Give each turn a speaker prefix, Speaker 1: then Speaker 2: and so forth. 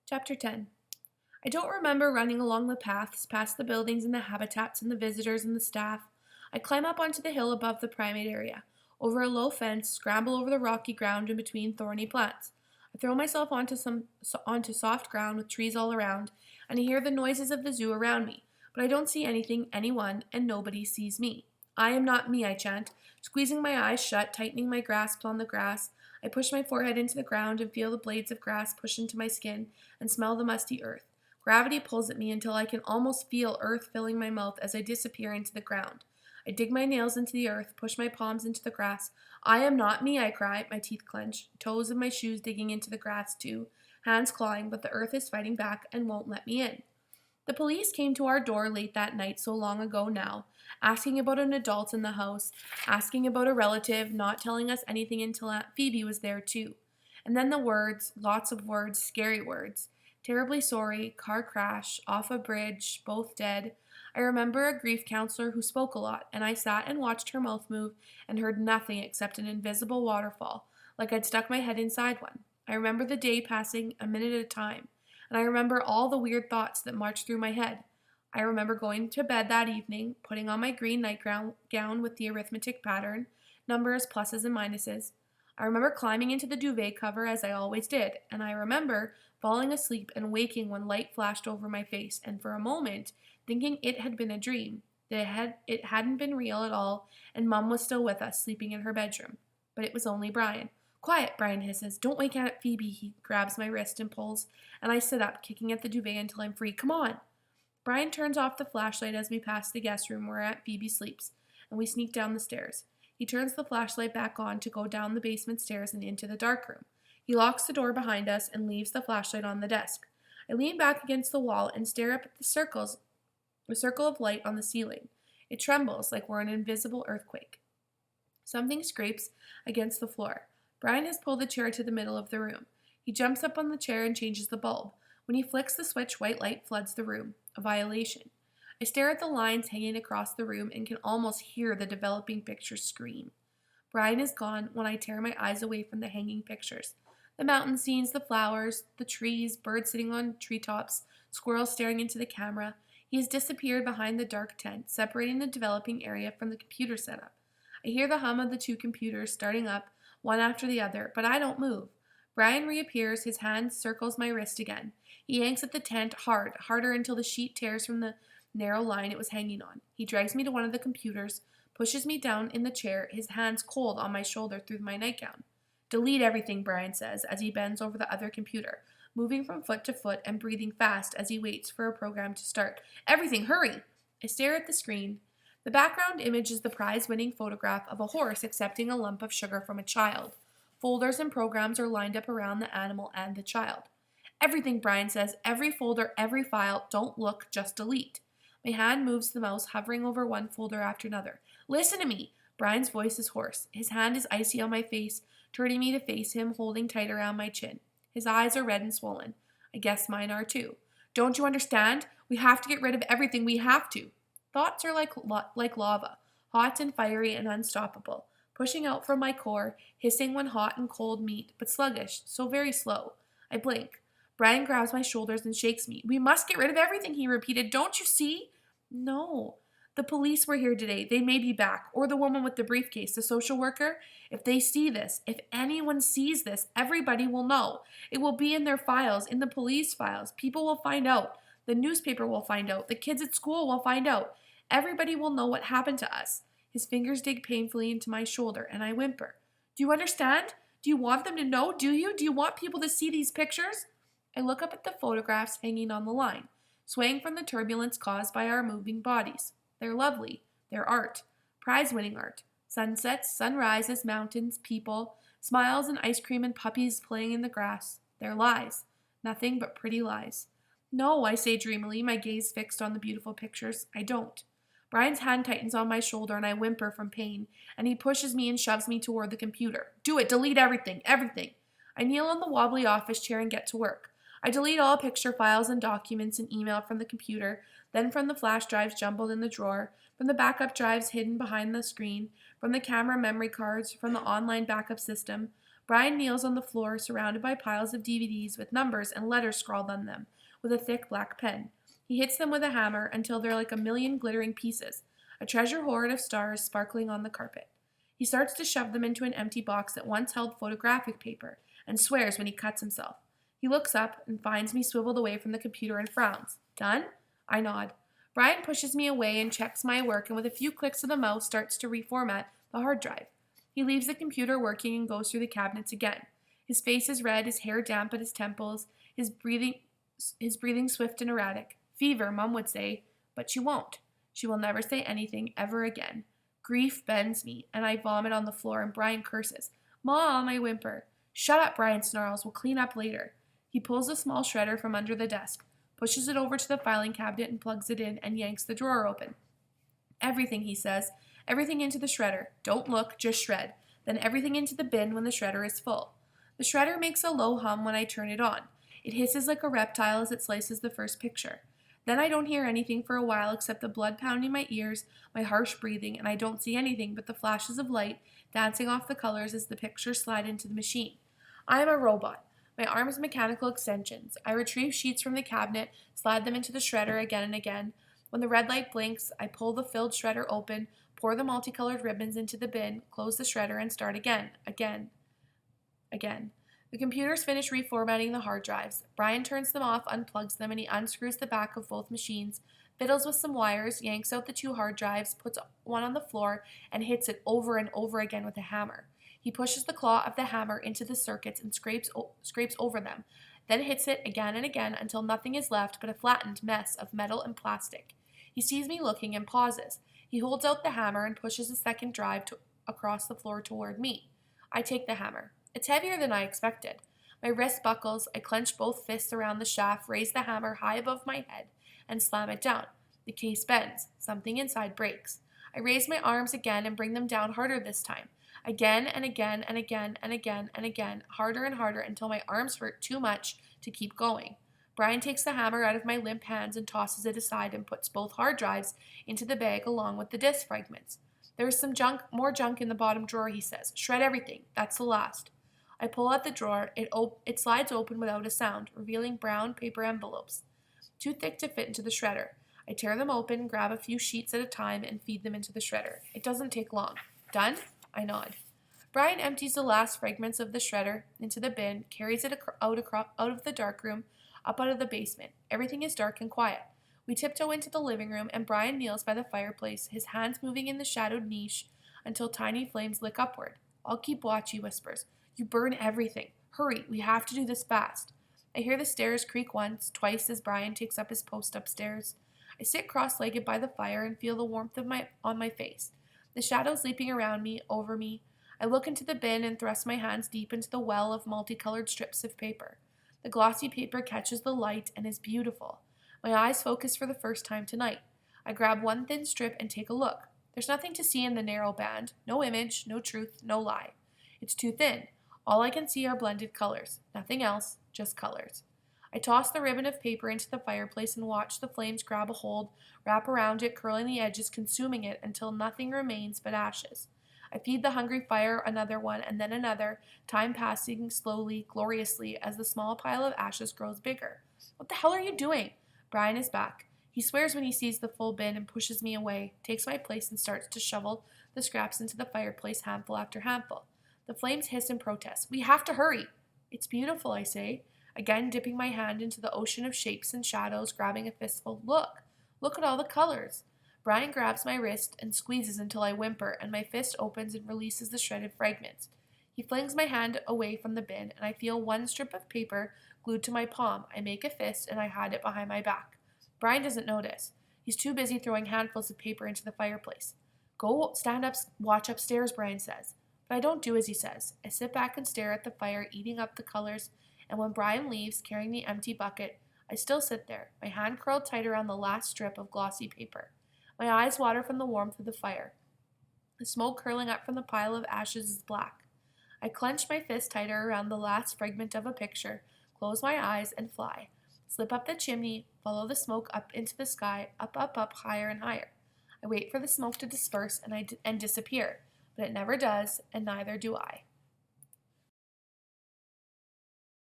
Speaker 1: Chapter 10. I don't remember running along the paths, past the buildings and the habitats and the visitors and the staff. I climb up onto the hill above the primate area, over a low fence, scramble over the rocky ground in between thorny plants. I throw myself onto soft ground with trees all around, and I hear the noises of the zoo around me, but I don't see anything, anyone, and nobody sees me. I am not me, I chant, squeezing my eyes shut, tightening my grasp on the grass. I push my forehead into the ground and feel the blades of grass push into my skin and smell the musty earth. Gravity pulls at me until I can almost feel earth filling my mouth as I disappear into the ground. I dig my nails into the earth, push my palms into the grass. I am not me, I cry, my teeth clench, toes of my shoes digging into the grass too, hands clawing, but the earth is fighting back and won't let me in. The police came to our door late that night so long ago now, asking about an adult in the house, asking about a relative, not telling us anything until Aunt Phoebe was there too. And then the words, lots of words, scary words. Terribly sorry, car crash, off a bridge, both dead. I remember a grief counselor who spoke a lot, and I sat and watched her mouth move and heard nothing except an invisible waterfall, like I'd stuck my head inside one. I remember the day passing a minute at a time, and I remember all the weird thoughts that marched through my head. I remember going to bed that evening, putting on my green nightgown with the arithmetic pattern, numbers, pluses, and minuses. I remember climbing into the duvet cover as I always did, and I remember falling asleep and waking when light flashed over my face, and for a moment thinking it had been a dream, that it hadn't been real at all, and Mum was still with us, sleeping in her bedroom. But it was only Brian. Quiet, Brian hisses. Don't wake Aunt Phoebe. He grabs my wrist and pulls, and I sit up, kicking at the duvet until I'm free. Come on. Brian turns off the flashlight as we pass the guest room where Aunt Phoebe sleeps, and we sneak down the stairs. He turns the flashlight back on to go down the basement stairs and into the dark room. He locks the door behind us and leaves the flashlight on the desk. I lean back against the wall and stare up at the circle of light on the ceiling. It trembles like we're in an invisible earthquake. Something scrapes against the floor. Brian has pulled the chair to the middle of the room. He jumps up on the chair and changes the bulb. When he flicks the switch, white light floods the room. A violation. I stare at the lines hanging across the room and can almost hear the developing pictures scream. Brian is gone when I tear my eyes away from the hanging pictures. The mountain scenes, the flowers, the trees, birds sitting on treetops, squirrels staring into the camera. He has disappeared behind the dark tent, separating the developing area from the computer setup. I hear the hum of the two computers starting up, one after the other, but I don't move. Brian reappears, his hand circles my wrist again. He yanks at the tent hard, harder until the sheet tears from the narrow line it was hanging on. He drags me to one of the computers, pushes me down in the chair, his hands cold on my shoulder through my nightgown. Delete everything, Brian says, as he bends over the other computer, moving from foot to foot and breathing fast as he waits for a program to start. Everything, hurry! I stare at the screen. The background image is the prize-winning photograph of a horse accepting a lump of sugar from a child. Folders and programs are lined up around the animal and the child. Everything, Brian says, every folder, every file, don't look, just delete. My hand moves the mouse, hovering over one folder after another. Listen to me! Brian's voice is hoarse. His hand is icy on my face, turning me to face him, holding tight around my chin. His eyes are red and swollen. I guess mine are too. Don't you understand? We have to get rid of everything. We have to. Thoughts are like lava, hot and fiery and unstoppable, pushing out from my core, hissing when hot and cold meet, but sluggish, so very slow. I blink. Brian grabs my shoulders and shakes me. We must get rid of everything, he repeated. Don't you see? No. The police were here today. They may be back. Or the woman with the briefcase, the social worker. If they see this, if anyone sees this, everybody will know. It will be in their files, in the police files. People will find out. The newspaper will find out. The kids at school will find out. Everybody will know what happened to us. His fingers dig painfully into my shoulder, and I whimper. Do you understand? Do you want them to know? Do you? Do you want people to see these pictures? I look up at the photographs hanging on the line, swaying from the turbulence caused by our moving bodies. They're lovely. They're art. Prize-winning art. Sunsets, sunrises, mountains, people, smiles and ice cream and puppies playing in the grass. They're lies. Nothing but pretty lies. No, I say dreamily, my gaze fixed on the beautiful pictures. I don't. Brian's hand tightens on my shoulder and I whimper from pain, and he pushes me and shoves me toward the computer. Do it. Delete everything. Everything. I kneel on the wobbly office chair and get to work. I delete all picture files and documents and email from the computer, then from the flash drives jumbled in the drawer, from the backup drives hidden behind the screen, from the camera memory cards, from the online backup system, Brian kneels on the floor, surrounded by piles of DVDs with numbers and letters scrawled on them with a thick black pen. He hits them with a hammer until they're like a million glittering pieces, a treasure hoard of stars sparkling on the carpet. He starts to shove them into an empty box that once held photographic paper and swears when he cuts himself. He looks up and finds me swiveled away from the computer and frowns. Done? I nod. Brian pushes me away and checks my work, and with a few clicks of the mouse starts to reformat the hard drive. He leaves the computer working and goes through the cabinets again. His face is red, his hair damp at his temples, his breathing swift and erratic. Fever, Mum would say, but she won't. She will never say anything ever again. Grief bends me, and I vomit on the floor, and Brian curses. Mom, I whimper. Shut up, Brian snarls. We'll clean up later. He pulls a small shredder from under the desk, pushes it over to the filing cabinet and plugs it in and yanks the drawer open. Everything, he says. Everything into the shredder. Don't look, just shred. Then everything into the bin when the shredder is full. The shredder makes a low hum when I turn it on. It hisses like a reptile as it slices the first picture. Then I don't hear anything for a while except the blood pounding my ears, my harsh breathing, and I don't see anything but the flashes of light dancing off the colors as the pictures slide into the machine. I am a robot. My arms mechanical extensions. I retrieve sheets from the cabinet, slide them into the shredder again and again. When the red light blinks, I pull the filled shredder open, pour the multicolored ribbons into the bin, close the shredder, and start again. The computers finish reformatting the hard drives. Brian turns them off, unplugs them, and he unscrews the back of both machines, fiddles with some wires, yanks out the two hard drives, puts one on the floor, and hits it over and over again with a hammer. He pushes the claw of the hammer into the circuits and scrapes over them, then hits it again and again until nothing is left but a flattened mess of metal and plastic. He sees me looking and pauses. He holds out the hammer and pushes a second drive across the floor toward me. I take the hammer. It's heavier than I expected. My wrist buckles. I clench both fists around the shaft, raise the hammer high above my head, and slam it down. The case bends. Something inside breaks. I raise my arms again and bring them down harder this time. Again and again and again and again and again, harder and harder until my arms hurt too much to keep going. Brian takes the hammer out of my limp hands and tosses it aside and puts both hard drives into the bag along with the disk fragments. There is some more junk in the bottom drawer, he says. Shred everything. That's the last. I pull out the drawer. It slides open without a sound, revealing brown paper envelopes, too thick to fit into the shredder. I tear them open, grab a few sheets at a time, and feed them into the shredder. It doesn't take long. Done? I nod. Brian empties the last fragments of the shredder into the bin, carries it out of the dark room, up out of the basement. Everything is dark and quiet. We tiptoe into the living room, and Brian kneels by the fireplace, his hands moving in the shadowed niche until tiny flames lick upward. I'll keep watch, he whispers. You burn everything. Hurry, we have to do this fast. I hear the stairs creak once, twice as Brian takes up his post upstairs. I sit cross-legged by the fire and feel the warmth on my face. The shadows leaping around me, over me. I look into the bin and thrust my hands deep into the well of multicolored strips of paper. The glossy paper catches the light and is beautiful. My eyes focus for the first time tonight. I grab one thin strip and take a look. There's nothing to see in the narrow band. No image, no truth, no lie. It's too thin. All I can see are blended colors. Nothing else, just colors. I toss the ribbon of paper into the fireplace and watch the flames grab a hold, wrap around it, curling the edges, consuming it until nothing remains but ashes. I feed the hungry fire another one and then another, time passing slowly, gloriously, as the small pile of ashes grows bigger. What the hell are you doing? Brian is back. He swears when he sees the full bin and pushes me away, takes my place and starts to shovel the scraps into the fireplace handful after handful. The flames hiss in protest. We have to hurry. It's beautiful, I say, again dipping my hand into the ocean of shapes and shadows, grabbing a fistful. Look at all the colors. Brian grabs my wrist and squeezes until I whimper, and my fist opens and releases the shredded fragments. He flings my hand away from the bin, and I feel one strip of paper glued to my palm. I make a fist, and I hide it behind my back. Brian doesn't notice. He's too busy throwing handfuls of paper into the fireplace. Go stand up, watch upstairs, Brian says. But I don't do as he says. I sit back and stare at the fire, eating up the colors, and when Brian leaves, carrying the empty bucket, I still sit there, my hand curled tight around the last strip of glossy paper. My eyes water from the warmth of the fire. The smoke curling up from the pile of ashes is black. I clench my fist tighter around the last fragment of a picture, close my eyes, and fly. Slip up the chimney, follow the smoke up into the sky, up, higher and higher. I wait for the smoke to disperse and disappear, but it never does, and neither do I.